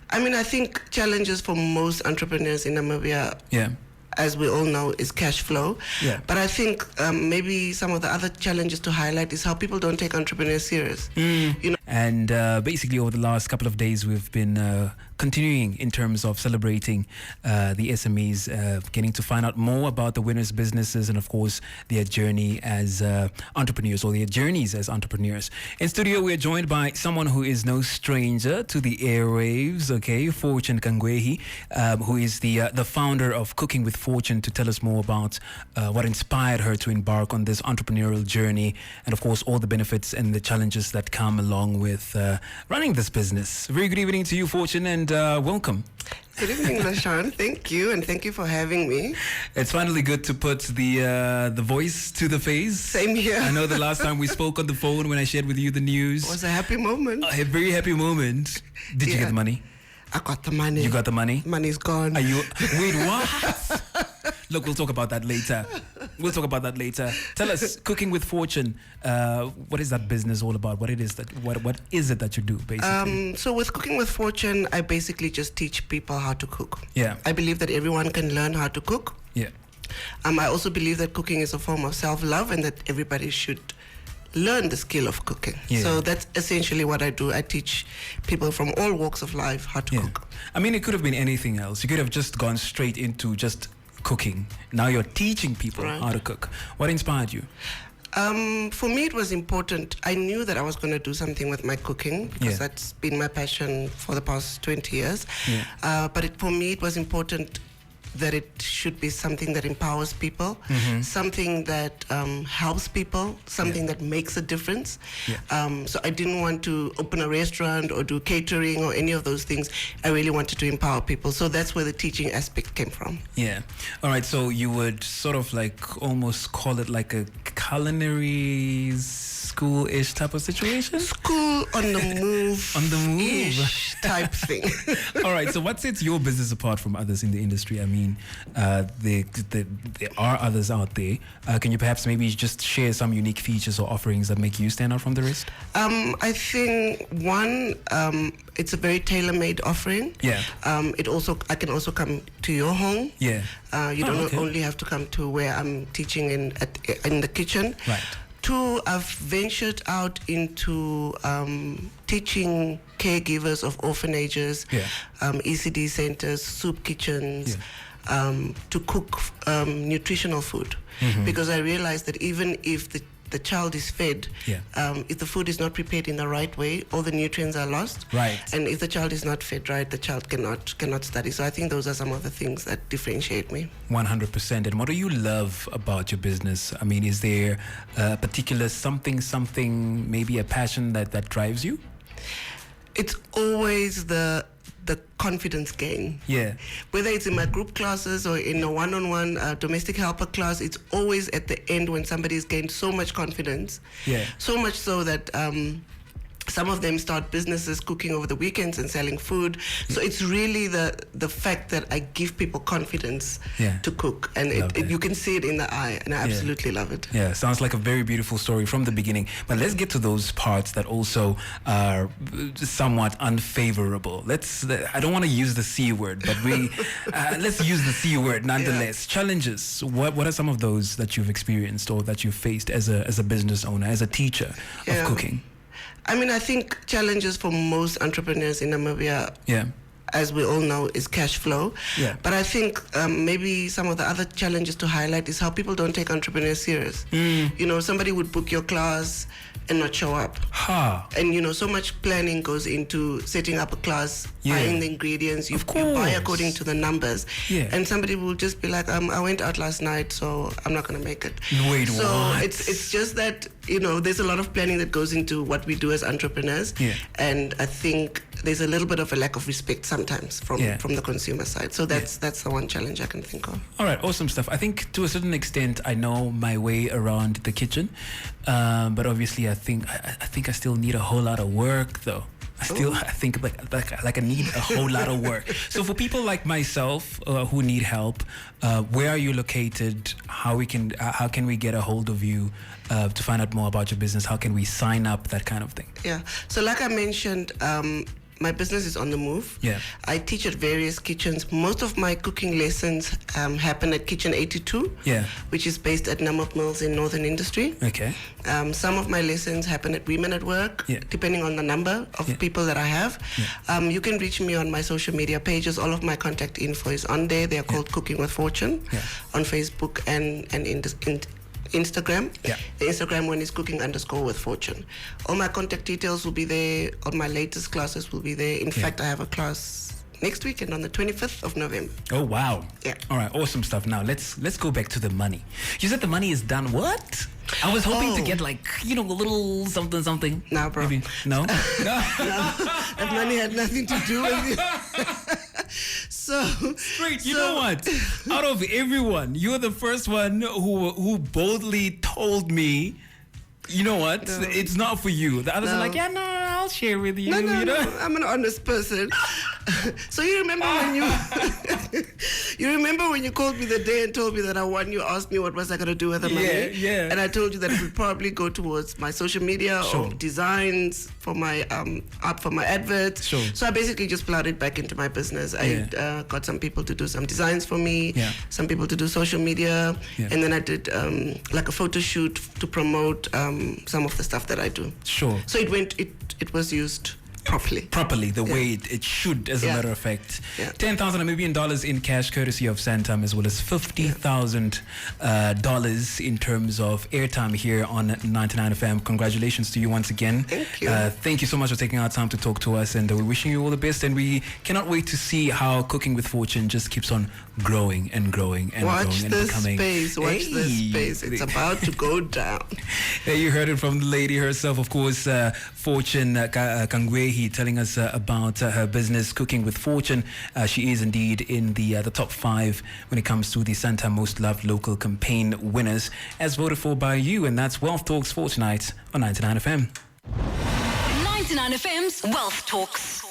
I mean, I think challenges for most entrepreneurs in Namibia, Yeah. as we all know, is cash flow. Yeah. But I think maybe some of the other challenges to highlight is how people don't take entrepreneurs serious. You know. And basically, over the last couple of days, we've been continuing in terms of celebrating the SMEs, getting to find out more about the winners' businesses and, of course, their journey as entrepreneurs, or their journeys as entrepreneurs. In studio, we're joined by someone who is no stranger to the airwaves, okay, Fortune Kangueehi, who is the founder of Cooking with Fortune, to tell us more about what inspired her to embark on this entrepreneurial journey, and, of course, all the benefits and the challenges that come along with running this business. Very good evening to you, Fortune, and welcome. Good evening, Nashawn. Thank you, and thank you for having me. It's finally good to put the voice to the face. Same here. I know the last time we spoke on the phone when I shared with you the news. It was a happy moment. A very happy moment. Did you get the money? I got the money. You got the money? Money's gone. Are you? Wait, what? Look, we'll talk about that later. We'll talk about that later. Tell us, Cooking with Fortune. What is that business all about? What is it that you do, basically? So with Cooking with Fortune, I basically just teach people how to cook. Yeah. I believe that everyone can learn how to cook. Yeah. I also believe that cooking is a form of self-love, and that everybody should learn the skill of cooking. Yeah. So that's essentially what I do. I teach people from all walks of life how to cook. I mean, it could have been anything else. You could have just gone straight into just cooking. Now you're teaching people how to cook. What inspired you? For me, it was important. I knew that I was going to do something with my cooking, because that's been my passion for the past 20 years. Yeah. But for me, it was important that it should be something that empowers people, something that helps people, something that makes a difference. So I didn't want to open a restaurant or do catering or any of those things. I really wanted to empower people. So that's where the teaching aspect came from. Yeah. All right. So you would sort of like almost call it like a culinary school-ish type of situation? School on the move. On the move. Type thing. All right. So what sets your business apart from others in the industry? I mean, there are others out there. Can you perhaps maybe just share some unique features or offerings that make you stand out from the rest? I think one, it's a very tailor-made offering. Yeah. I can also come to your home. Yeah. You don't only have to come to where I'm teaching in the kitchen. Right. Two, I've ventured out into teaching caregivers of orphanages, ECD centers, soup kitchens, to cook nutritional food. Because I realized that even if the child is fed, if the food is not prepared in the right way, all the nutrients are lost. Right. And if the child is not fed right, the child cannot study. So I think those are some of the things that differentiate me. 100%. And what do you love about your business? I mean, is there a particular something, maybe a passion that drives you? It's always the confidence gain. Yeah. Whether it's in my group classes or in a one-on-one domestic helper class, it's always at the end when somebody's gained so much confidence. Yeah. So much so that some of them start businesses cooking over the weekends and selling food. So it's really the fact that I give people confidence to cook. And you can see it in the eye, and I absolutely love it. Yeah, sounds like a very beautiful story from the beginning. But let's get to those parts that also are somewhat unfavorable. I don't want to use the C word, but let's use the C word nonetheless. Challenges. What are some of those that you've experienced or that you've faced as a business owner, as a teacher of cooking? I mean, I think challenges for most entrepreneurs in Namibia, as we all know, is cash flow. Yeah. But I think maybe some of the other challenges to highlight is how people don't take entrepreneurs serious. You know, somebody would book your class and not show up. And, you know, so much planning goes into setting up a class, buying the ingredients. You buy according to the numbers. Yeah. And somebody will just be like, I went out last night, so I'm not going to make it. Wait, so what? It's just that, you know, there's a lot of planning that goes into what we do as entrepreneurs. Yeah. And I think there's a little bit of a lack of respect sometimes from the consumer side. So that's the one challenge I can think of. All right, awesome stuff. I think to a certain extent I know my way around the kitchen, but obviously I think I still need a whole lot of work though. I think like I need a whole lot of work. So for people like myself who need help, where are you located? How can we get a hold of you to find out more about your business? How can we sign up? That kind of thing. Yeah. So like I mentioned, my business is on the move. Yeah. I teach at various kitchens. Most of my cooking lessons happen at Kitchen 82, which is based at Namib Mills in Northern Industry. Okay. Some of my lessons happen at Women at Work, depending on the number of people that I have. You can reach me on my social media pages. All of my contact info is on there. They are called Cooking with Fortune on Facebook and Instagram. The Instagram one is cooking_with_fortune. All my contact details will be there. All my latest classes will be there. In fact, I have a class next weekend on the 25th of November. Oh, wow. Yeah. All right, awesome stuff. Now, let's go back to the money. You said the money is done. What? I was hoping to get like, a little something. Nah, bro. Maybe. No? No. That money had nothing to do with it. Straight, you know what? Out of everyone, you're the first one who boldly told me, you know what? No. It's not for you. The others are like, yeah, no, I'll share with you. No, I'm an honest person. So you remember when you called me the day and told me that I won? You asked me what was I going to do with the money. Yeah. And I told you that it would probably go towards my social media or designs for my art for my adverts. Sure. So I basically just plowed it back into my business. I got some people to do some designs for me. Some people to do social media, and then I did like a photo shoot to promote some of the stuff that I do. Sure. So it was used properly, the way it should, as a matter of fact. 10,000 Namibian dollars in cash, courtesy of Santam, as well as $50,000 in terms of airtime here on 99 FM. Congratulations to you once again. Thank you. Thank you so much for taking our time to talk to us, and we're wishing you all the best. And we cannot wait to see how Cooking with Fortune just keeps on growing and growing and Watch growing and this becoming. space. Watch this space. It's about to go down. There you heard it from the lady herself, of course, Fortune Kangueehi, telling us about her business, Cooking with Fortune. She is indeed in the top 5 when it comes to the Santam Most Loved Local Campaign winners, as voted for by you. And that's Wealth Talks for tonight on 99 FM. 99 FM's Wealth Talks.